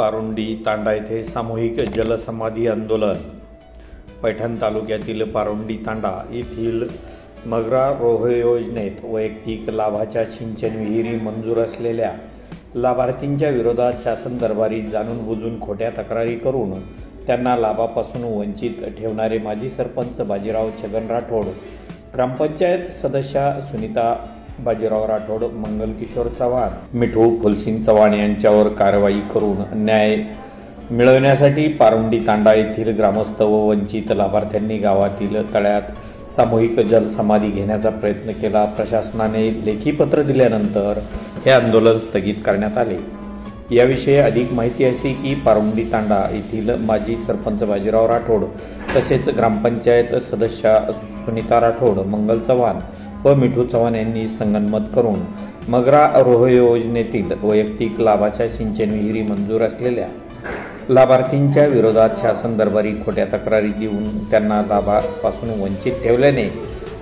पारुंडी तांडा येथे सामूहिक जलसमाधी आंदोलन। पैठण तालुक्यातील पारुंडी तांडा येथील मगरा रोह योजनेत वैयक्तिक लाभाच्या सिंचन विहिरी मंजूर असलेल्या लाभार्थींच्या विरोधात शासन दरबारी जाणून बुजून खोट्या तक्रारी करून त्यांना लाभापासून वंचित ठेवणारे माजी सरपंच बाजीराव छगन राठोड, ग्रामपंचायत सदस्या सुनीता बाजीराव राठोड, मंगल किशोर चव्हाण, मिठू फुलसिंग चव्हाण यांच्यावर कारवाई करून न्याय मिळवण्यासाठी पारुंडी तांडा येथील ग्रामस्थ व वंचित लाभार्थ्यांनी गावातील तळ्यात सामूहिक जलसमाधी घेण्याचा प्रयत्न केला। प्रशासनाने लेखी पत्र दिल्यानंतर हे आंदोलन स्थगित करण्यात आले। याविषयी अधिक माहिती अशी की पारुंडी तांडा येथील माजी सरपंच बाजीराव राठोड तसेच ग्रामपंचायत सदस्या सुनीता राठोड, मंगल चव्हाण व मिठू चव्हाण यांनी संगनमत करून मगरा रोह योजनेतील वैयक्तिक लाभाच्या सिंचन विहिरी मंजूर असलेल्या लाभार्थींच्या विरोधात शासन दरबारी खोट्या तक्रारी देऊन त्यांना लाभापासून वंचित ठेवल्याने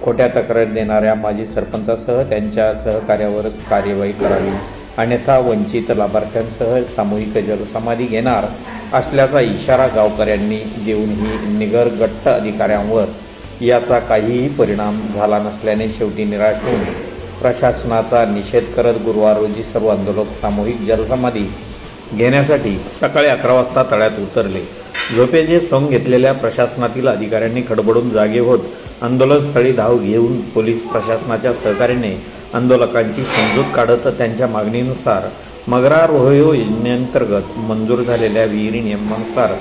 खोट्या तक्रारी देणाऱ्या माजी सरपंचासह त्यांच्या सहकार्यावर कार्यवाही करावी, अन्यथा वंचित लाभार्थ्यांसह सामूहिक जलसमाधी घेणार असल्याचा इशारा गावकऱ्यांनी देऊनही निगरगट्ट अधिकाऱ्यांवर याचा काहीही परिणाम झाला नसल्याने शेवटी निराश होऊन प्रशासनाचा निषेध करत गुरुवार रोजी सर्व आंदोलक सामूहिक जलसमाधी घेण्यासाठी सकाळी 11 वाजता तळ्यात उतरले। झोपेचे सोंग घेतलेल्या प्रशासनातील अधिकाऱ्यांनी खडबडून जागे होत आंदोलनस्थळी धाव घेऊन पोलीस प्रशासनाच्या सहकार्याने आंदोलकांची समजूत काढत त्यांच्या मागणीनुसार मगरा रोह योजनेअंतर्गत मंजूर झालेल्या विहिरी नियमानुसार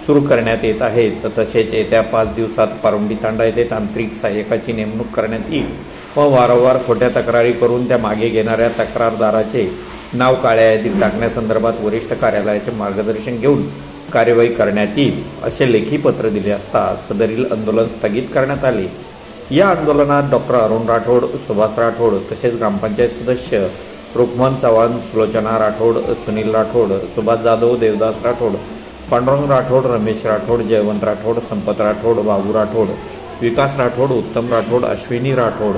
सुरू करण्यात येत आहेत। तसेच येत्या 5 दिवसात पारुंडी तांडा येथे तांत्रिक सहाय्यकाची नेमणूक करण्यात येईल व वारंवार खोट्या तक्रारी करून त्या मागे घेणाऱ्या तक्रारदाराचे नाव काळ्या यादीत टाकण्यासंदर्भात वरिष्ठ कार्यालयाचे मार्गदर्शन घेऊन कार्यवाही करण्यात येईल असे लेखी पत्र दिले असता सदरील आंदोलन स्थगित करण्यात आले। या आंदोलनात डॉक्टर अरुण राठोड, सुभाष राठोड तसेच ग्रामपंचायत सदस्य रुक्मन चव्हाण, सुलोचना राठोड, सुनील राठोड, सुभाष जाधव, देवदास राठोड, पांडुरंग राठोड, रमेश राठोड, जयवंत राठोड, संपत राठोड, बाबू राठोड, विकास राठोड, उत्तम राठोड, अश्विनी राठोड,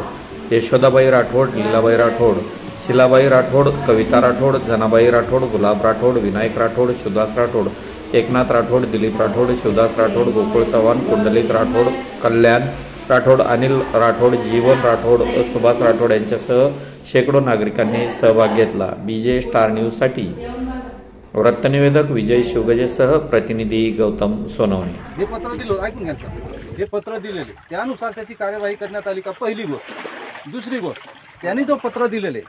यशोदाबाई राठोड, लीलाबाई राठोड, शिलाबाई राठोड, कविता राठोड, जनाबाई राठोड, गुलाब राठोड, विनायक राठोड, शिवदास राठोड, एकनाथ राठोड, दिलीप राठोड, शिवदास राठोड, गोकुळ चव्हाण, कुंडलिक राठोड, कल्याण राठोड, अनिल राठोड, जीवन राठोड, सुभाष राठोड यांच्यासह शेकडो नागरिकांनी सहभाग घेतला। बीजे स्टार न्यूज साठी वृत्तनिवेदक विजय शिवगजेसह प्रतिनिधी गौतम सोनवणे। हे पत्र दिलं, ऐकून घ्या, हे पत्र दिलेले त्यानुसार त्याची कार्यवाही करण्यात आली का? पहिली गोष्ट। दुसरी गोष्ट, त्यांनी जो पत्र दिलेले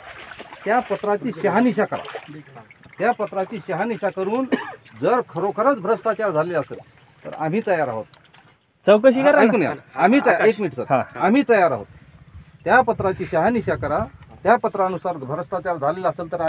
त्या पत्राची शहानिशा करा। त्या पत्राची शहानिशा करून जर खरोखरच भ्रष्टाचार झाले असेल तर आम्ही तयार आहोत चौकशी करा। ऐकून घ्या, आम्ही एक मिनिट सर, आम्ही तयार आहोत। त्या पत्राची शहानिशा करा, त्या पत्रानुसार भ्रष्टाचार झालेला असेल तर